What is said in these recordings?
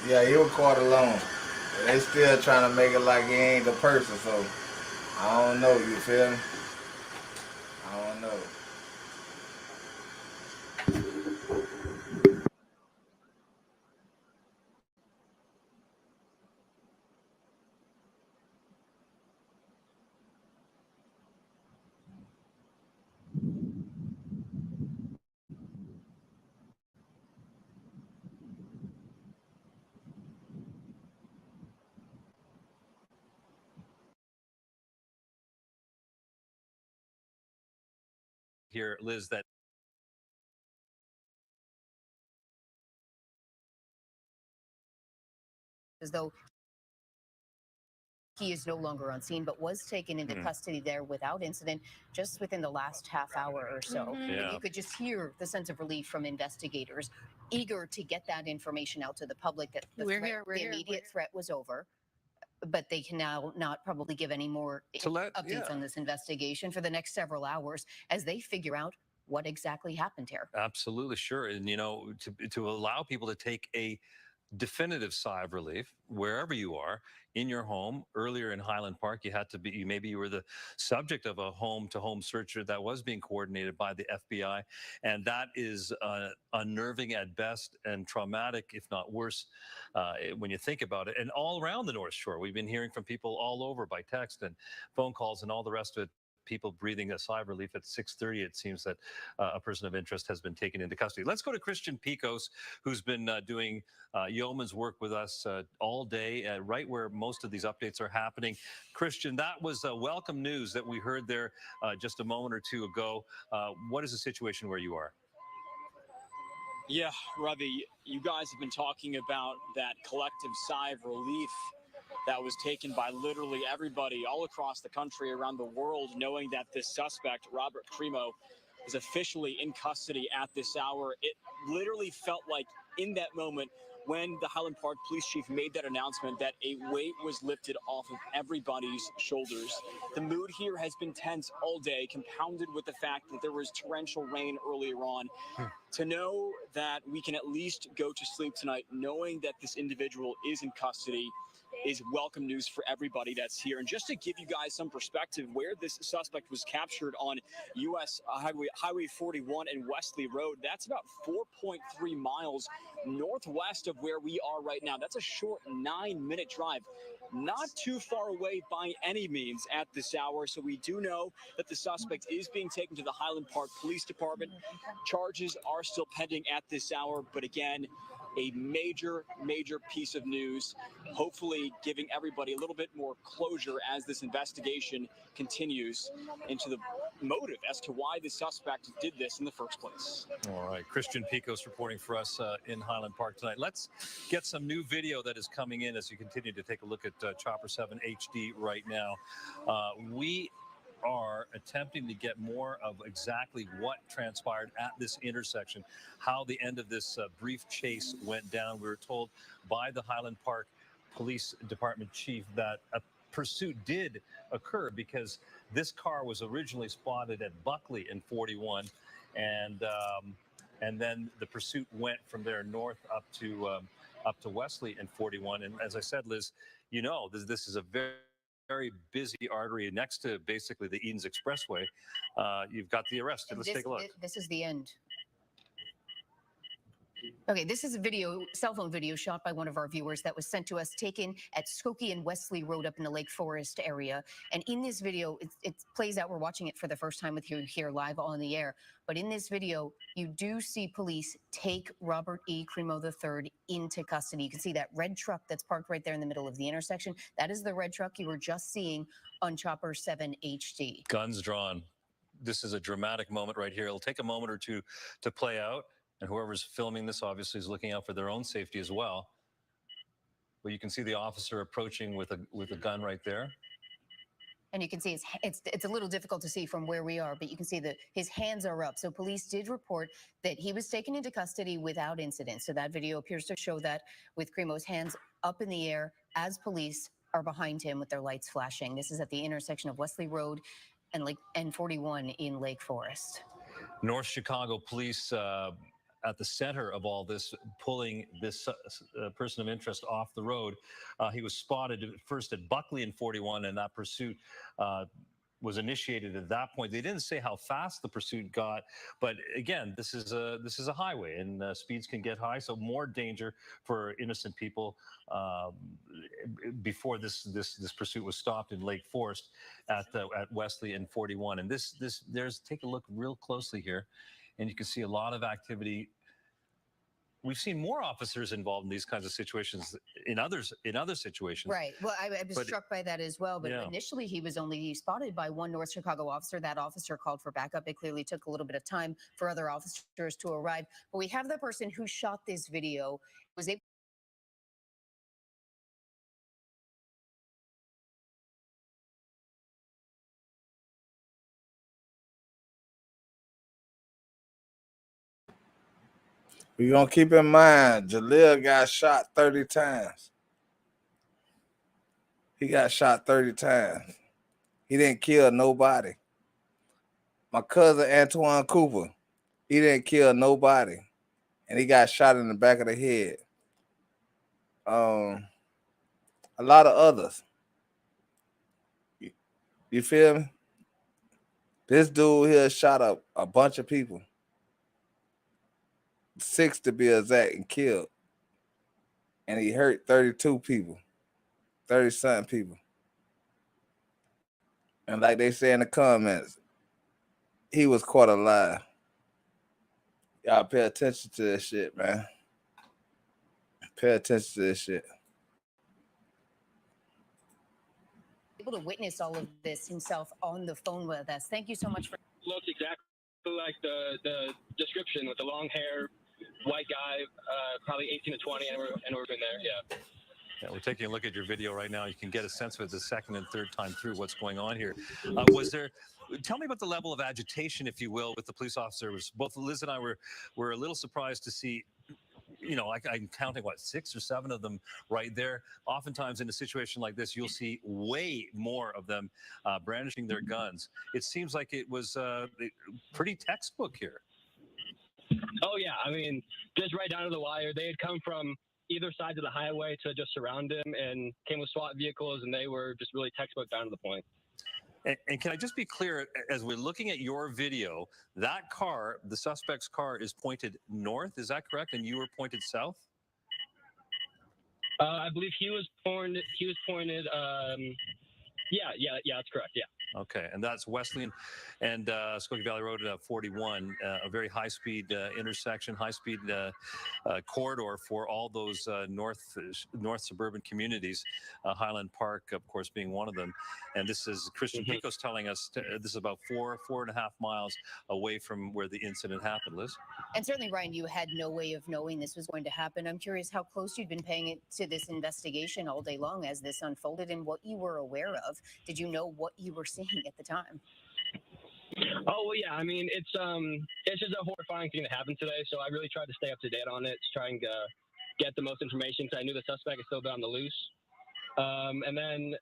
Yeah, he was caught alone. They still trying to make it like he ain't the person, so I don't know, you feel me? I don't know. here, Liz, that as though he is no longer on scene, but was taken into custody there without incident just within the last half hour or so. And you could just hear the sense of relief from investigators, eager to get that information out to the public that the immediate threat was over. But they can now not probably give any more updates on this investigation for the next several hours as they figure out what exactly happened here. Absolutely, sure. And, you know, to allow people to take a definitive sigh of relief wherever you are in your home. Earlier in Highland Park, you had to be, maybe you were the subject of a home-to-home search that was being coordinated by the FBI, and that is unnerving at best and traumatic, if not worse, when you think about it. And all around the North Shore, we've been hearing from people all over by text and phone calls and all the rest of it. People breathing a sigh of relief at 6:30. It seems that a person of interest has been taken into custody. Let's go to Christian Picos, who's been doing yeoman's work with us all day, right where most of these updates are happening. Christian, that was welcome news that we heard there just a moment or two ago. What is the situation where you are? Yeah, Ravi, you guys have been talking about that collective sigh of relief that was taken by literally everybody all across the country, around the world, knowing that this suspect, Robert Crimo, is officially in custody at this hour. It literally felt like in that moment when the Highland Park Police Chief made that announcement that a weight was lifted off of everybody's shoulders. The mood here has been tense all day, compounded with the fact that there was torrential rain earlier on. To know that we can at least go to sleep tonight knowing that this individual is in custody is welcome news for everybody that's here. And just to give you guys some perspective, where this suspect was captured on U.S. Highway 41 and Wesley Road, that's about 4.3 miles northwest of where we are right now. That's a short 9-minute drive. Not too far away by any means at this hour. So we do know that the suspect is being taken to the Highland Park Police Department. Charges are still pending at this hour. But again, a major piece of news, hopefully giving everybody a little bit more closure as this investigation continues into the motive as to why the suspect did this in the first place. All right, Christian Picos reporting for us in Highland Park tonight. Let's get some new video that is coming in as you continue to take a look at Chopper 7 HD right now. We are attempting to get more of exactly what transpired at this intersection, how the end of this brief chase went down. We were told by the Highland Park Police Department chief that a pursuit did occur because this car was originally spotted at Buckley in 41, and then the pursuit went from there north up to Wesley in 41. And as I said, Liz, you know, this is a very busy artery next to basically the Edens Expressway. You've got the arrest. Let's take a look. This is the end. Okay, this is a video, cell phone video shot by one of our viewers that was sent to us, taken at Skokie and Wesley Road up in the Lake Forest area. And in this video, it plays out, we're watching it for the first time with you here live on the air. But in this video, you do see police take Robert E. Crimo III into custody. You can see that red truck that's parked right there in the middle of the intersection. That is the red truck you were just seeing on Chopper 7 HD. Guns drawn. This is a dramatic moment right here. It'll take a moment or two to play out. And whoever's filming this obviously is looking out for their own safety as well. But you can see the officer approaching with a gun right there. And you can see it's a little difficult to see from where we are, but you can see that his hands are up. So police did report that he was taken into custody without incident. So that video appears to show that with Crimo's hands up in the air as police are behind him with their lights flashing. This is at the intersection of Wesley Road and N41 in Lake Forest. North Chicago police at the center of all this, pulling this person of interest off the road. He was spotted first at Buckley in 41, and that pursuit was initiated at that point. They didn't say how fast the pursuit got, but again, this is a highway, and speeds can get high, so more danger for innocent people. Before this pursuit was stopped in Lake Forest at Wesley and 41, and take a look real closely here. And you can see a lot of activity we've seen more officers involved in these kinds of situations in other situations. Right. Well, I was But- struck by that as well. But Yeah. initially, he was only spotted by one North Chicago officer. That officer called for backup. It clearly took a little bit of time for other officers to arrive. But we have the person who shot this video, was able. We're going to keep in mind, Jalil got shot 30 times. He got shot 30 times. He didn't kill nobody. My cousin Antoine Cooper, he didn't kill nobody. And he got shot in the back of the head. A lot of others. You feel me? This dude here shot up a bunch of people. 6 to be exact, and killed. And he hurt 32 people. 30-something people. And like they say in the comments, he was caught alive. Y'all pay attention to this shit, man. Pay attention to this shit. Able to witness all of this himself on the phone with us. Thank you so much for. Looks exactly like the description with the long hair, white guy, probably 18 to 20, and we're in there. Yeah. Yeah, we're taking a look at your video right now. You can get a sense of it the second and third time through what's going on here. Was there? Tell me about the level of agitation, if you will, with the police officers. Both Liz and I were a little surprised to see. You know, I'm counting, what, 6 or 7 of them right there. Oftentimes in a situation like this, you'll see way more of them brandishing their guns. It seems like it was pretty textbook here. Oh, yeah. I mean, just right down to the wire. They had come from either side of the highway to just surround him and came with SWAT vehicles, and they were just really textbook down to the point. And can I just be clear, as we're looking at your video, that car, the suspect's car, is pointed north. Is that correct? And you were pointed south? I believe he was pointed. Yeah, that's correct. Yeah. Okay, and that's Wesley and Skokie Valley Road 41, a very high-speed intersection, high-speed corridor for all those north suburban communities. Highland Park, of course, being one of them. And this is Christian Pico's telling us this is about 4.5 miles away from where the incident happened. Liz? And certainly, Ryan, you had no way of knowing this was going to happen. I'm curious how close you'd been paying it to this investigation all day long as this unfolded and what you were aware of. Did you know what you were seeing at the time? Oh, well, yeah. I mean, it's just a horrifying thing that happened today. So I really tried to stay up to date on it, trying to get the most information because I knew the suspect is still on the loose. And then,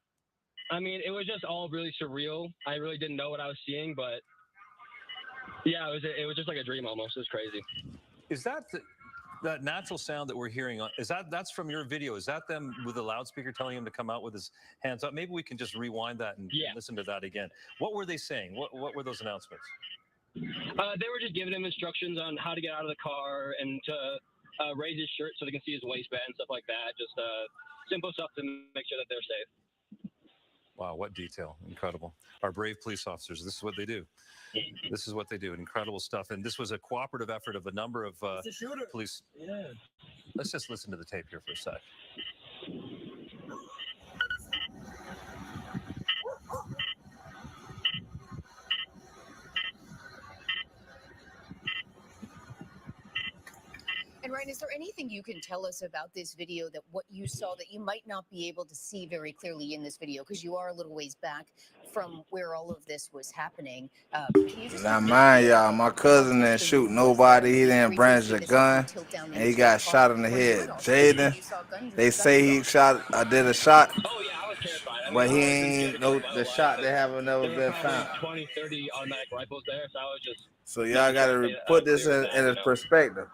I mean, it was just all really surreal. I really didn't know what I was seeing, but yeah, it was just like a dream almost. It was crazy. Is that that natural sound that we're hearing? That's from your video? Is that them with the loudspeaker telling him to come out with his hands up? Maybe we can just rewind that and listen to that again. What were they saying? What were those announcements? They were just giving him instructions on how to get out of the car and to raise his shirt so they can see his waistband and stuff like that. Just simple stuff to make sure that they're safe. Wow, what detail. Incredible. Our brave police officers, this is what they do. This is what they do. Incredible stuff. And this was a cooperative effort of a number of police. Yeah. Let's just listen to the tape here for a sec. And Ryan, is there anything you can tell us about this video, that what you saw that you might not be able to see very clearly in this video because you are a little ways back from where all of this was happening? Now, mind y'all, my cousin didn't shoot nobody. He didn't brandish a gun, and he got shot in the head. Jaden, they say he did a shot. Oh, yeah, I was terrified. But he ain't the shot they haven't never been found. 20, 30 automatic rifles there, so I was just. So y'all got to put this in its perspective.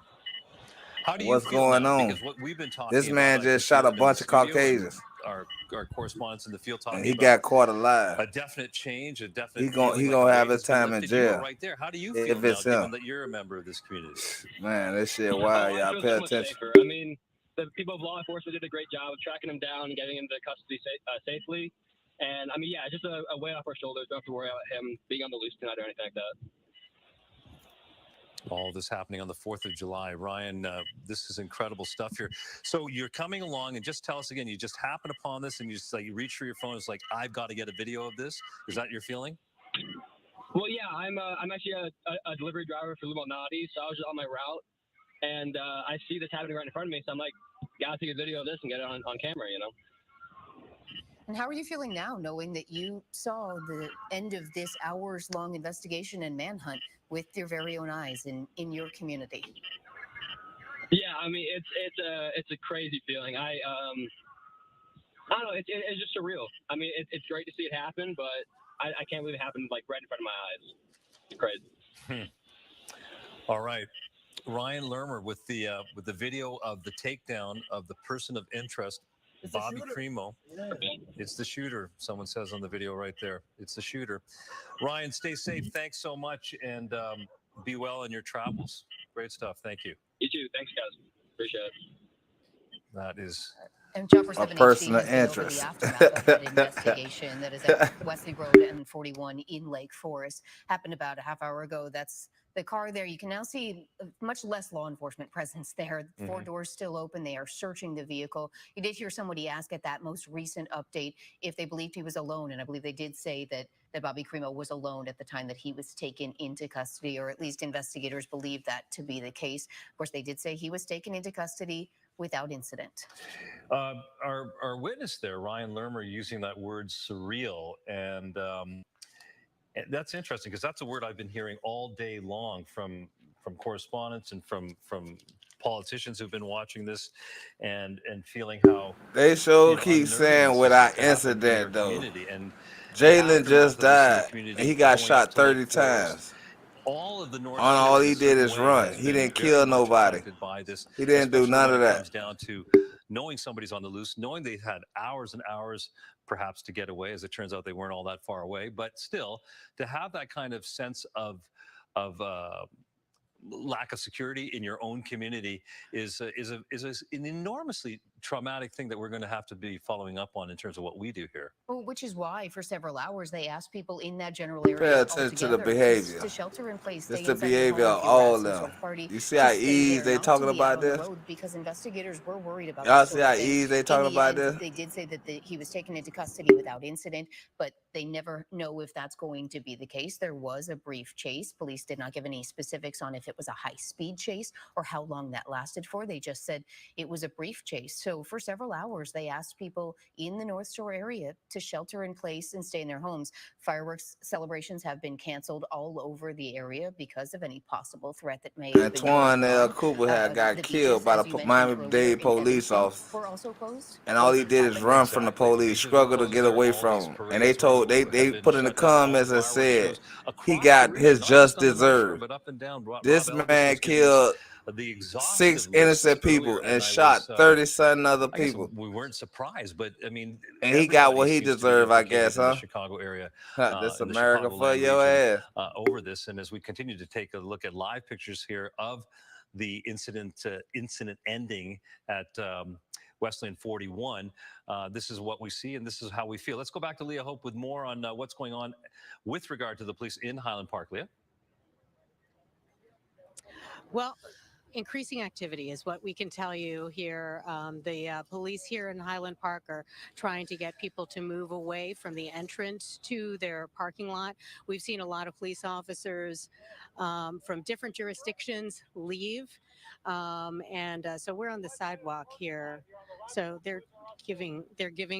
How do you What's feel going now? on? Because what we've been talking This man about, just shot a bunch of Caucasians. Our correspondents in the field talking And he about got caught alive. a definite change, a definite. He gonna have his time in jail. Right there. How do you If feel now, it's him. given that you're a member of this community? Man, this shit wild. I Y'all feel pay so much attention. safer. I mean, the people of law enforcement did a great job of tracking him down and getting him to custody safely. And I mean, yeah, just a weight off our shoulders. Don't have to worry about him being on the loose tonight or anything like that. All this happening on the 4th of July. Ryan, this is incredible stuff here. So you're coming along, and just tell us again, you just happen upon this and you just like you reach for your phone. It's like, I've got to get a video of this. Is that your feeling? Well, yeah, I'm actually a delivery driver for Lumonati, so I was just on my route, and I see this happening right in front of me, so I'm like, gotta take a video of this and get it on camera, you know? And how are you feeling now, knowing that you saw the end of this hours-long investigation and manhunt with your very own eyes in your community? Yeah, I mean, it's a crazy feeling. I don't know, it's just surreal. I mean, it's great to see it happen, but I can't believe it happened like right in front of my eyes. It's crazy. All right. Ryan Lermer with the video of the takedown of the person of interest, Bobby Crimo. Yeah. It's the shooter, someone says on the video right there. It's the shooter. Ryan, stay safe. Thanks so much, and be well in your travels. Great stuff. Thank you. You too. Thanks, guys. Appreciate it. That is... And Chopper A 7 person HD of has been over the interest. aftermath of that investigation that is at Wesley Road and 41 in Lake Forest. Happened about a half hour ago. That's the car there. You can now see much less law enforcement presence there. Four doors still open. They are searching the vehicle. You did hear somebody ask at that most recent update if they believed he was alone, and I believe they did say that Bobby Crimo was alone at the time that he was taken into custody, or at least investigators believe that to be the case. Of course, they did say he was taken into custody without incident. Our witness there, Ryan Lermer, using that word surreal, and that's interesting because that's a word I've been hearing all day long from correspondents and from politicians who've been watching this and feeling how They sure keep unnerving saying this without is to happen in your incident though. community. And Jalen just died. And he got going up shot to Lake 30 Forest, times. all of the North On all Shore in he a did certain is way run. has He been didn't very kill much nobody. affected by this. He didn't do Especially none when of it that. comes down to knowing somebody's on the loose, knowing they've had hours and hours perhaps to get away. As it turns out, they weren't all that far away, but still to have that kind of sense of lack of security in your own community is an enormously traumatic thing that we're going to have to be following up on in terms of what we do here. Well, which is why for several hours they asked people in that general area Pay attention to the behavior. to shelter in place, It's stay the inside your behavior home of if you were all at of some them. sort of party. You see to how stay easy there, they not to talking be out about on the this? road, because investigators were worried about Y'all that see sort of how thing. easy they In talking the about end, this? they did say that he was taken into custody without incident, but they never know if that's going to be the case. There was a brief chase. Police did not give any specifics on if it was a high-speed chase or how long that lasted for. They just said it was a brief chase. So for several hours, they asked people in the North Shore area to shelter in place and stay in their homes. Fireworks celebrations have been canceled all over the area because of any possible threat that may have been Antoine going on. Cooper had got The killed beaches, by as the you mentioned earlier, Miami-Dade in police Evanston officer. were also closed. And all he Closures did is happened. run from the police, Beaches were struggle to closed get there. away All from these him. And parades they have been put in the shut down. All comments and fireworks said shows he across got Korea, his not just just on the North Shore, deserved. but up and down. This Rob Elvis man was giving us killed the 6 exhaustive innocent list people earlier, and I shot was 30-something other I guess people. we weren't surprised, but I mean, And he got what everybody he seems to be deserved, I implicated guess, in the huh? Chicago area, This in the America for Chicagoland your region ass. over this. And as we continue to take a look at live pictures here of the incident ending at Wesley and 41, this is what we see and this is how we feel. Let's go back to Leah Hope with more on what's going on with regard to the police in Highland Park. Leah? Well, increasing activity is what we can tell you here. The police here in Highland Park are trying to get people to move away from the entrance to their parking lot. We've seen a lot of police officers from different jurisdictions leave. So we're on the sidewalk here. So they're giving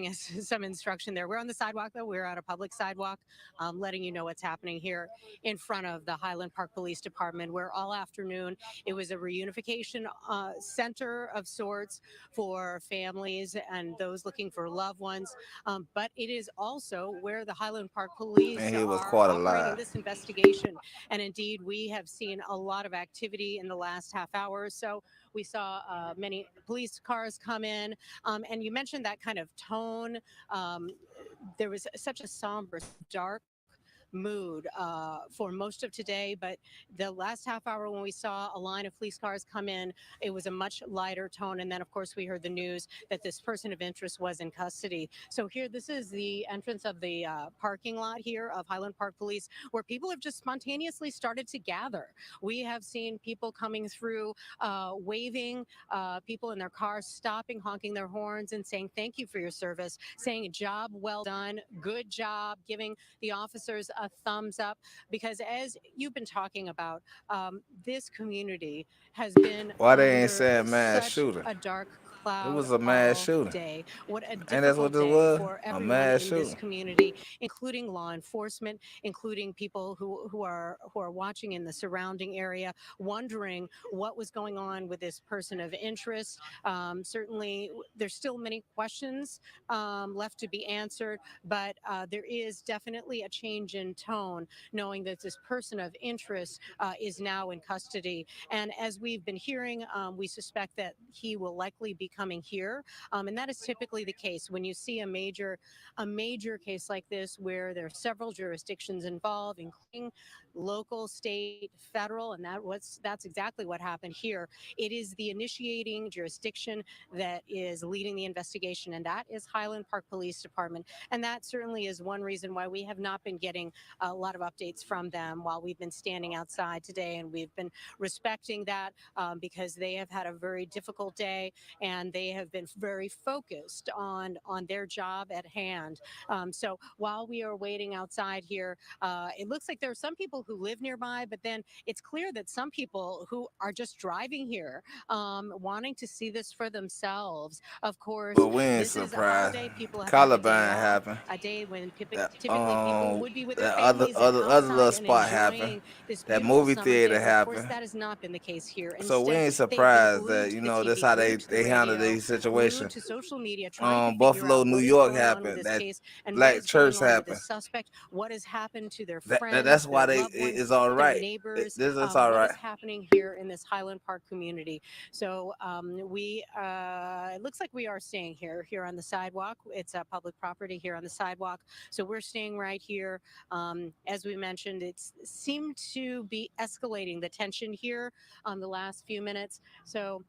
us some instruction there. We're on the sidewalk, though. We're at a public sidewalk, letting you know what's happening here in front of the Highland Park Police Department, where all afternoon it was a reunification center of sorts for families and those looking for loved ones. But it is also where the Highland Park Police And he was are caught operating alive. this investigation. And indeed, we have seen a lot of activity in the last half hour or so. We saw many police cars come in. And you mentioned that kind of tone. There was such a somber, dark mood for most of today. But the last half hour when we saw a line of police cars come in, it was a much lighter tone. And then, of course, we heard the news that this person of interest was in custody. So here, this is the entrance of the parking lot here of Highland Park Police, where people have just spontaneously started to gather. We have seen people coming through, waving, people in their cars stopping, honking their horns, and saying thank you for your service, saying job well done, good job, giving the officers a thumbs up. Because as you've been talking about, this community has been Why they ain't under saying mass such shooter? a dark It cloud was a mass all shooter. day. What a And that's what difficult this day was? for A everyone mass in this shooter. community, including law enforcement, including people who are watching in the surrounding area, wondering what was going on with this person of interest. Certainly, there's still many questions left to be answered, but there is definitely a change in tone, knowing that this person of interest is now in custody. And as we've been hearing, we suspect that he will likely be coming here, and that is typically the case when you see a major case like this, where there are several jurisdictions involved, including local, state, federal, and that's exactly what happened here. It is the initiating jurisdiction that is leading the investigation, and that is Highland Park Police Department. And that certainly is one reason why we have not been getting a lot of updates from them while we've been standing outside today, and we've been respecting that because they have had a very difficult day, and they have been very focused on their job at hand. So while we are waiting outside here, it looks like there are some people who live nearby, but then it's clear that some people who are just driving here, wanting to see this for themselves. Of course, But we ain't this is a surprised. holiday. People have had a day Columbine off, happened. a day when That typically people would be with their that other families and other other little outside and spot happened. enjoying this That beautiful movie summer day. theater But of course, happened. that has not been the case here. So we Instead, ain't they've been surprised glued that to the this TV, how glued to the they handle radio, these glued situations. to social media, trying to figure Buffalo, out New what is York going on with happened. this That case and what black is going church on with this happened. suspect, what has happened to their That's friends, why their they loved ones, it's all their right. neighbors, This is all what right. is happening here in this Highland Park community. So it looks like we are staying here on the sidewalk. It's a public property here on the sidewalk. So we're staying right here. As we mentioned, it's seemed to be escalating the tension here the last few minutes. So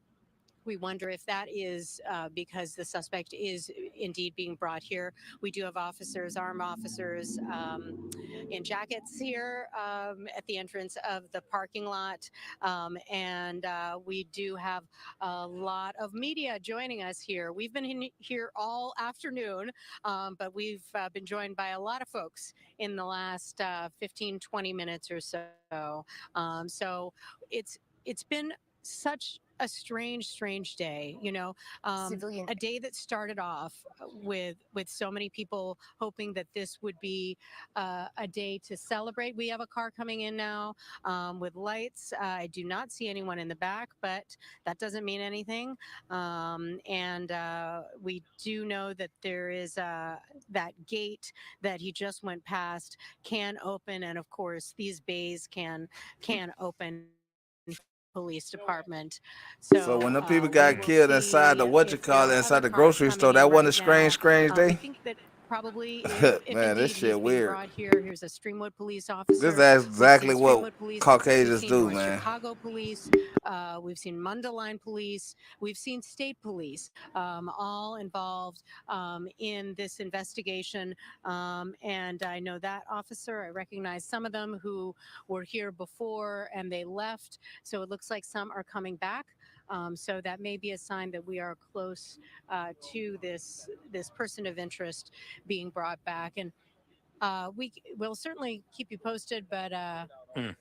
we wonder if that is because the suspect is indeed being brought here. We do have officers, armed officers, in jackets here at the entrance of the parking lot. And we do have a lot of media joining us here. We've been here all afternoon, but we've been joined by a lot of folks in the last 15, 20 minutes or so. So it's been such a strange day, Civilian. a day that started off with so many people hoping that this would be a day to celebrate. We have a car coming in now with lights. I do not see anyone in the back, but that doesn't mean anything. And we do know that there is that gate that he just went past can open, and of course these bays can open police department. So So when the people we got will killed inside the see what you if there call it are inside other the cars grocery coming store, in that wasn't right a now. strange We day. think that probably if Man, this indeed shit he's being weird. brought here, here's a Streamwood police This is officer. We've seen exactly what Streamwood police. We've Caucasians seen do, North man. Chicago police. We've seen Mundelein police. We've seen state police, all involved in this investigation. And I know that officer. I recognize some of them who were here before and they left. So it looks like some are coming back. So that may be a sign that we are close to this person of interest being brought back. And we will certainly keep you posted, but Mm.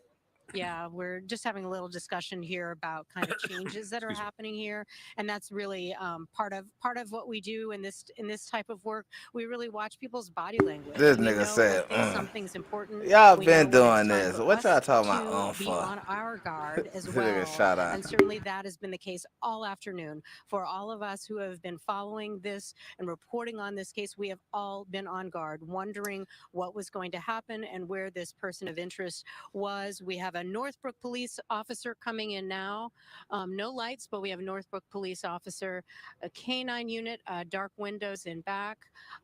yeah, we're just having a little discussion here about kind of changes that are Excuse me. happening here, and that's really part of what we do in this type of work. We really watch people's body language. This We nigga know said, if something's important. y'all We know been when it's doing time this. for What us y'all talking about to be for? on our guard as This nigga well. shot out. And certainly that has been the case all afternoon for all of us who have been following this and reporting on this case. We have all been on guard, wondering what was going to happen and where this person of interest was. We have a Northbrook police officer coming in now. No lights, but we have a Northbrook police officer, a canine unit, dark windows in back.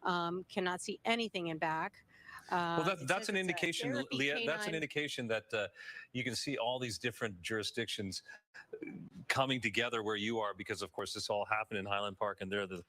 Cannot see anything in back. Well, It that's says an it's a indication, therapy Leah. That's an canine. indication that you can see all these different jurisdictions coming together where you are, because of course this all happened in Highland Park, and they're the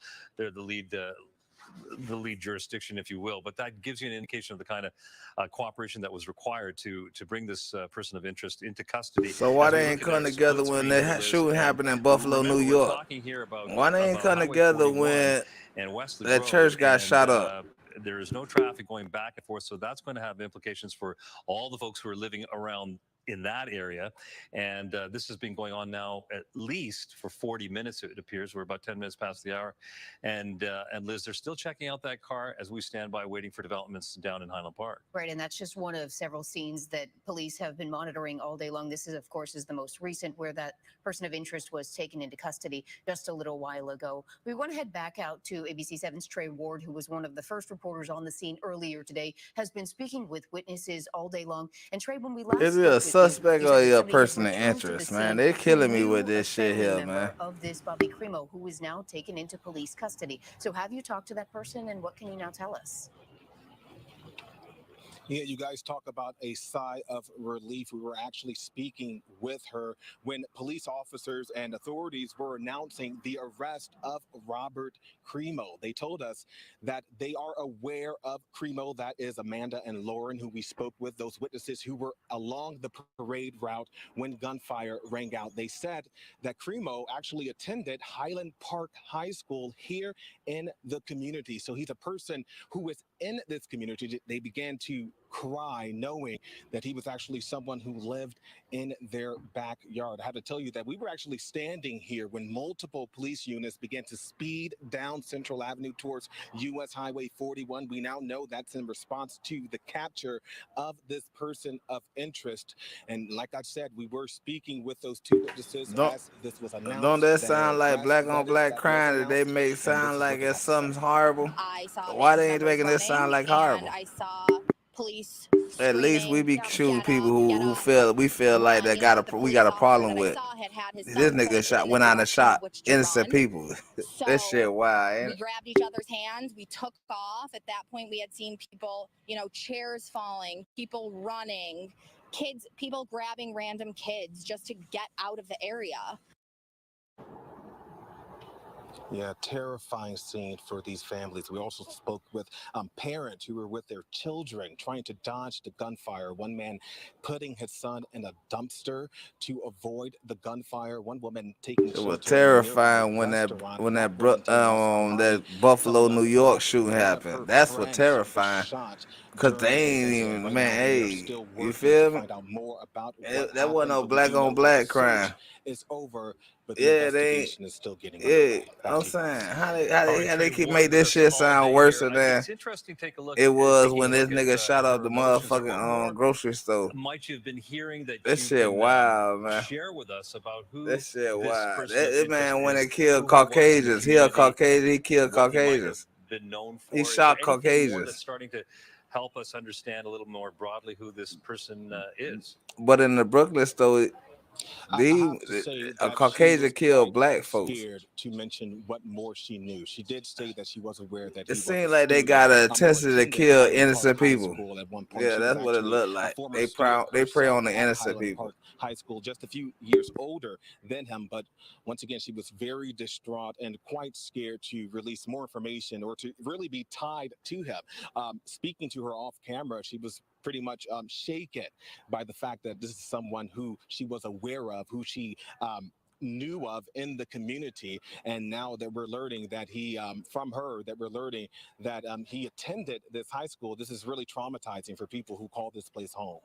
lead jurisdiction, if you will. But that gives you an indication of the kind of cooperation that was required to bring this person of interest into custody. So why As we they look ain't at come a together split when screen the here, Liz, shooting and happened in Buffalo, New remember, we're York? talking here Why they ain't come Highway together 41 when and Wesley that Road, church got and shot up? there is no traffic going back and forth, so that's going to have implications for all the folks who are living around in that area. And this has been going on now at least for 40 minutes, it appears. We're about 10 minutes past the hour. And Liz, they're still checking out that car as we stand by waiting for developments down in Highland Park. Right, and that's just one of several scenes that police have been monitoring all day long. This is, of course, the most recent, where that person of interest was taken into custody just a little while ago. We want to head back out to ABC 7's Trey Ward, who was one of the first reporters on the scene earlier today, has been speaking with witnesses all day long. And Trey, when we last Is it spoke a with suspect you or said that a somebody had person of returned to the interest, man? scene They who killing me knew with a this shit family here, member man. of this Bobby Crimo, who is now taken into police custody. So have you talked to that person, and what can you now tell us? Yeah, you guys talk about a sigh of relief. We were actually speaking with her when police officers and authorities were announcing the arrest of Robert Crimo. They told us that they are aware of Crimo. That is Amanda and Lauren, who we spoke with, those witnesses who were along the parade route when gunfire rang out. They said that Crimo actually attended Highland Park High School here in the community. So he's a person who was in this community. They began to cry knowing that he was actually someone who lived in their backyard. I had to tell you that we were actually standing here when multiple police units began to speed down Central Avenue towards US Highway 41. We now know that's in response to the capture of this person of interest. And like I said, we were speaking with those two witnesses Don't as this was announced. don't that That sound like arrest black on black that was crime that they announced, make and this sound is like what they it's had to say. something horrible? I saw Why family they ain't members making this sound running, like and horrible? I saw police At least we screaming, be shooting "Get people up, get who up, feel we feel like run!" that You know, but the we got police a officer problem that I with. saw had his This thumb nigga pointed shot in the went out and direction of shot which to innocent run. people. That shit So wild, ain't we it? grabbed each other's hands. We took off. At that point, we had seen people, chairs falling, people running, kids, people grabbing random kids just to get out of the area. Yeah, terrifying scene for these families. We also spoke with parents who were with their children trying to dodge the gunfire. One man putting his son in a dumpster to avoid the gunfire. One woman taking It was shelter in a nearby terrifying when restaurant. That woman telling us how that Bobby Buffalo, told New us York that shooting one of happened. her That's what friends was terrifying. shot Cause they during the ain't incident. even, Right man. now, we are Hey, still you working to feel me? find out more about what That wasn't happened, no but we black do on know that the black crime. search is over, but the Yeah, they ain't. investigation is still getting Yeah, underway. Back I'm to you. saying how All right, they Trey keep Ward make with this us shit all sound day worse here. than It's interesting to take a look, it was taking when a this look nigga shot at up her the emotions there. What motherfucking more grocery store. might you have been hearing that This you shit can wild, man. share with us about who That shit this wild. person of That interest man went is, and killed who he was in the Caucasians. He a community, Caucasian. He killed what he might have Caucasians. been known He for? Is there shot anything more that's Caucasians. starting to help us understand a little more broadly who this person is? But in the Brooklyn store, I have to say a that she was Caucasian killed quite black folks. scared to mention what more she knew. She did say that she was aware that It he was a seemed like they student got a or intention to attended kill Highland Park innocent High people. School at one point. Yeah, She was that's what it actually looked a like. former student They prey herself on the at innocent Highland people. Park High School, just a few years older than him. But once again, she was very distraught and quite scared to release more information or to really be tied to him. Speaking to her off camera, she was pretty much shaken by the fact that this is someone who she was aware of, who she knew of in the community. And now that we're learning that from her, that we're learning that he attended this high school, this is really traumatizing for people who call this place home.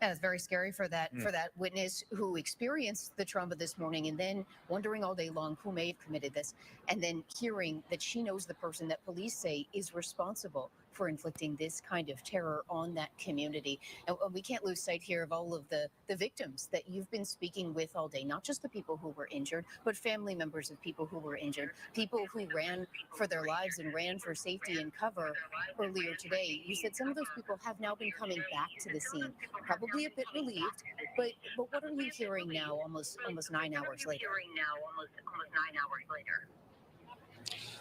Yeah, it's very scary for that witness who experienced the trauma this morning, and then wondering all day long who may have committed this, and then hearing that she knows the person that police say is responsible for inflicting this kind of terror on that community. And we can't lose sight here of all of the victims that you've been speaking with all day, not just the people who were injured, but family members of people who were injured, people who ran for their lives and ran for safety and cover earlier today. You said some of those people have now been coming back to the scene, probably a bit relieved, but what are you hearing now, almost 9 hours later?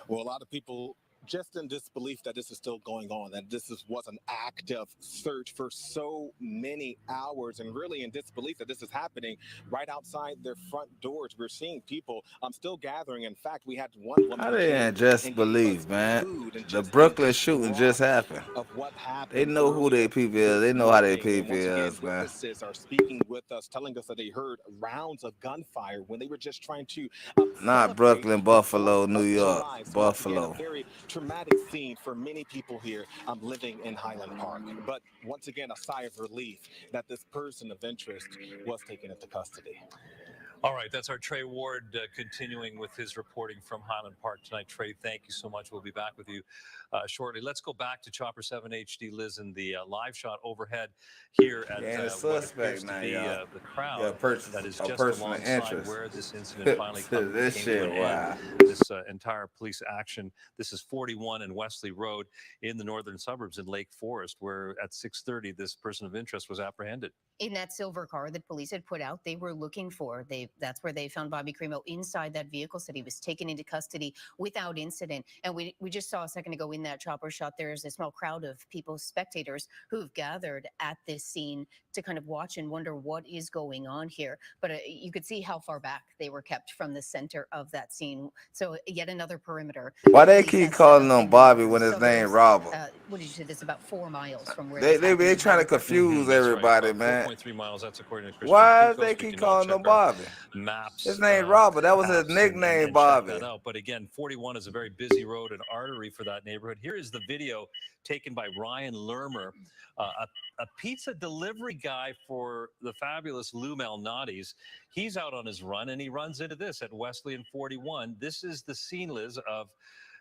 Well, a lot of people just in disbelief that this is still going on, that was an active search for so many hours, and really in disbelief that this is happening right outside their front doors. We're seeing people still gathering. In fact, we had one woman How who they came in just and gave us believe, man? food and The just in Brooklyn shooting just distraught happened. of what They happened know who they earlier people is. They this know how they morning. And people once again, is, man. witnesses are speaking with us, telling us that they heard rounds of gunfire when they were just trying to Not celebrate Brooklyn, the 4th Buffalo, New of York, July. So once again, a Buffalo. very traumatic scene for many people here living in Highland Park. But once again, a sigh of relief that this person of interest was taken into custody. All right, that's our Trey Ward continuing with his reporting from Highland Park tonight. Trey, thank you so much. We'll be back with you shortly. Let's go back to Chopper 7 HD, Liz, and the live shot overhead here at what appears to be the crowd that is just alongside where this incident finally came to an end. This entire police action. This is 41 and Wesley Road in the northern suburbs in Lake Forest, where at 6:30 this person of interest was apprehended. In that silver car that police had put out, they were looking for. That's where they found Bobby Crimo inside that vehicle. Said he was taken into custody without incident. And we just saw a second ago in that chopper shot, there's a small crowd of people, spectators, who've gathered at this scene to kind of watch and wonder what is going on here. But you could see how far back they were kept from the center of that scene. So yet another perimeter. Why they keep calling him Bobby when his name Robert? What did you say? This is about 4 miles from where they trying to confuse everybody, man. 4.3 miles. That's according to Chris. Why they keep calling him Bobby? Maps. His name Robert. That was his nickname, and Bobby. Check that out. But again, 41 is a very busy road and artery for that neighborhood. Here is the video taken by Ryan Lermer, a pizza delivery guy for the fabulous Lou Malnati's. He's out on his run, and he runs into this at Wesley and 41. This is the scene, Liz, of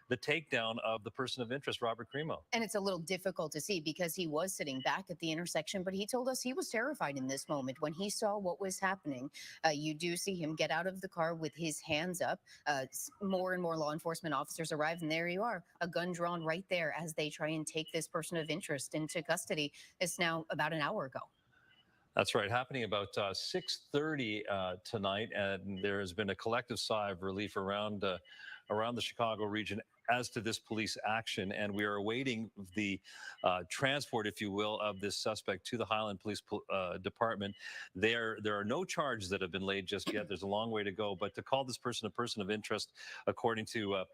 the takedown of the person of interest, Robert Crimo. And it's a little difficult to see because he was sitting back at the intersection, but he told us he was terrified in this moment when he saw what was happening. You do see him get out of the car with his hands up. More and more law enforcement officers arrive, and there you are, a gun drawn right there as they try and take this person of interest into custody. It's now about an hour ago. That's right. Happening about 6:30 tonight, and there has been a collective sigh of relief around the Chicago region as to this police action, and we are awaiting the transport, if you will, of this suspect to the Highland Police Department. There are no charges that have been laid just yet. There's a long way to go, but to call this person a person of interest, according to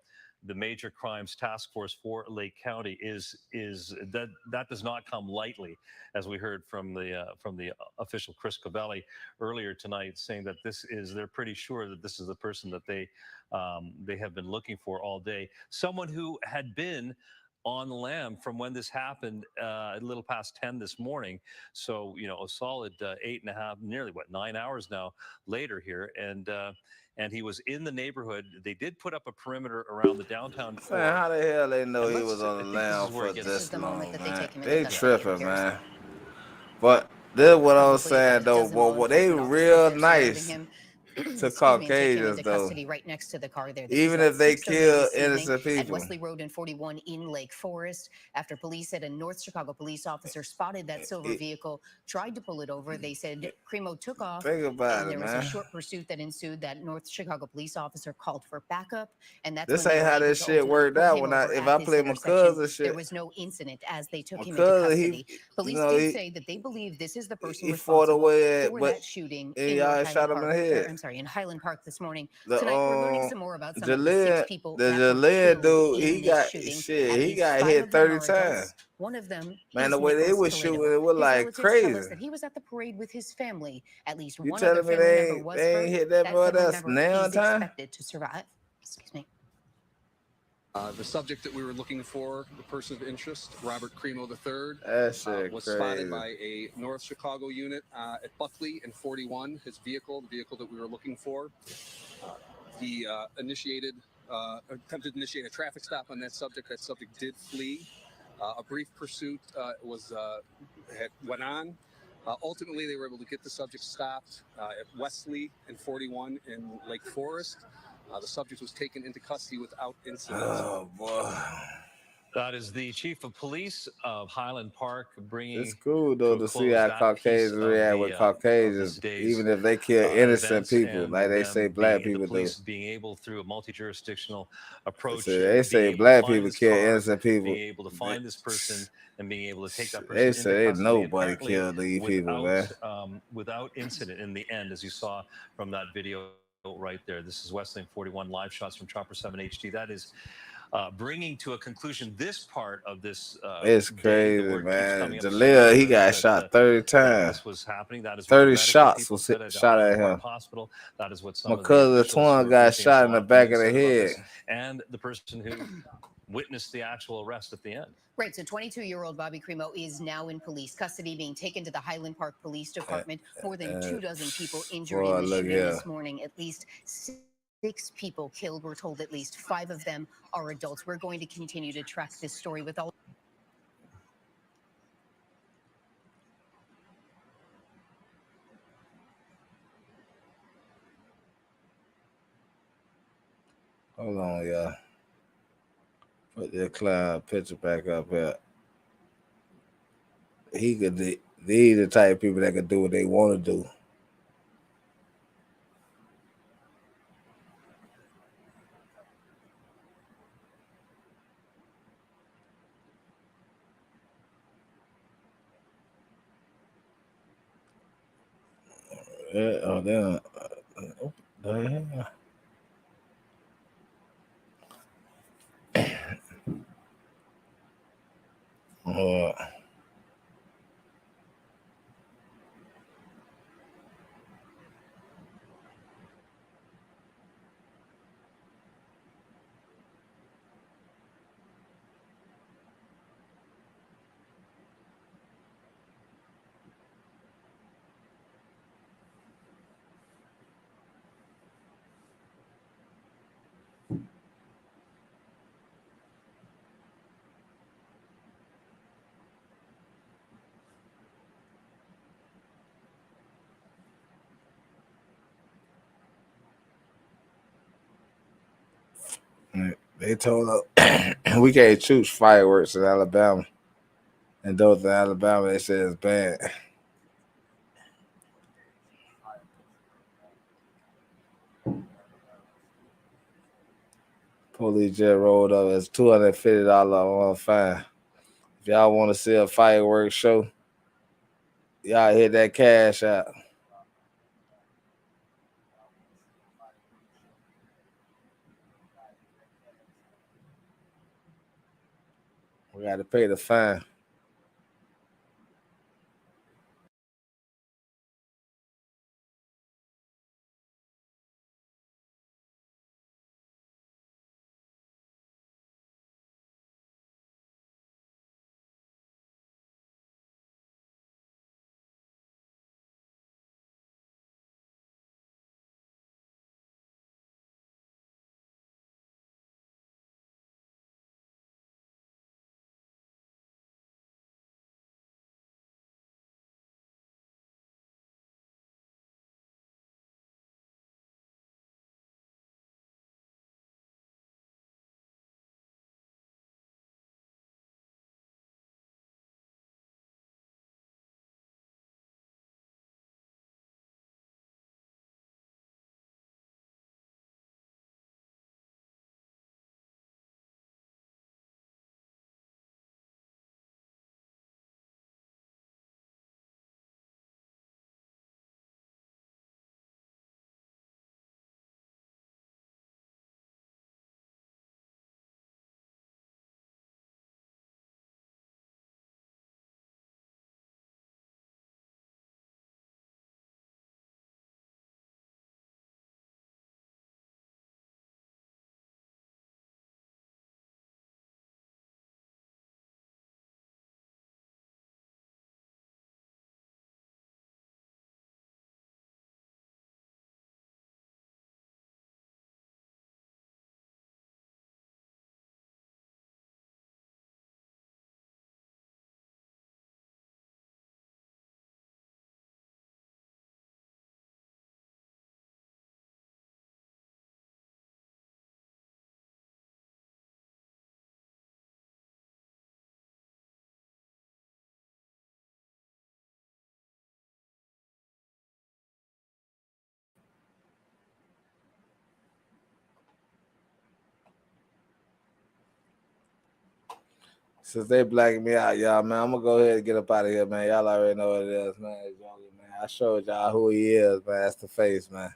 the Major Crimes Task Force for Lake County, is that does not come lightly, as we heard from the official Chris Covelli earlier tonight, saying that they're pretty sure that this is the person that they have been looking for all day. Someone who had been on the lam from when this happened a little past 10 this morning. So, a solid 8.5, nearly 9 hours now later here. And he was in the neighborhood. They did put up a perimeter around the downtown core. Man, how the hell they know he was on the lam for this long, man? They tripping, man. But this is what I was saying, though. Well, they real nice to Caucasians, though. Right next to the car there. Even if they kill innocent people. At Wesley Road and 41 in Lake Forest, after police said a North Chicago police officer spotted that silver vehicle, tried to pull it over. They said Crimo took off. Think about and it, there was man. a short pursuit that ensued. That North Chicago police officer called for backup, and that's this when ain't how this shit worked out. When if I play my cousin shit, there was no incident as they took him into custody. Police did say that they believe this is the person responsible for that shooting in Highland Park this morning. Tonight we're learning some more about some of the 6 people that were killed in this shooting. He got hit 30 times. One of them, man, the way they was shooting, it was like crazy. Tell us that he was at the parade with his family. At least you one other family member was they ain't hit that boy that's nail time. Expected to survive. Excuse me. The subject that we were looking for, the person of interest, Robert Crimo III, was spotted by a North Chicago unit at Buckley and 41. His vehicle, the vehicle that we were looking for, he attempted to initiate a traffic stop on that subject. That subject did flee. A brief pursuit went on. Ultimately, they were able to get the subject stopped at Wesley and 41 in Lake Forest. The subject was taken into custody without incident. Oh, boy. That is the chief of police of Highland Park bringing It's cool to though a to see close how that piece Caucasians of react with this Caucasians, day's even if they kill innocent events, people, and like they say them black being the people do. police being able through a multi-jurisdictional So approach, they say being able to black find people this kill car, innocent people. being able to find this person, and being able to take that They person into say they custody, nobody apparently killed these people, man. without incident in the end, as you saw from that video right there. This is Westling 41 live shots from Chopper 7 HD. That is bringing to a conclusion this part of this It's day. The crazy, word keeps man. coming up so many Jaleel, he times got shot 30 that times. this was happening. That is what the 30 medical shots people was said at shot at Highland Park him. Hospital. That is what some My of the cousin officials who Twan are got briefing us shot in the last back minute of the said about head. this, and the person who witnessed the actual arrest at the end. Right. So 22-year-old Bobby Crimo is now in police custody, being taken to the Highland Park Police Department. More than 24 people injured in the shooting this morning. At least 6 people killed. We're told at least 5 of them are adults. We're going to continue to track this story with all. Hold on, y'all. Put the clown picture back up here. He could. These the type of people that could do what they want to do. Yeah, oh damn. They told us we can't choose fireworks in Alabama. And those in Alabama, they said it's bad. Police just rolled up. It's $250 fine. If y'all want to see a fireworks show, y'all hit that cash out. We got to pay the fine. Since they blacking me out, y'all, man, I'm gonna go ahead and get up out of here, man. Y'all already know what it is, man. I showed y'all who he is, man. That's the face, man.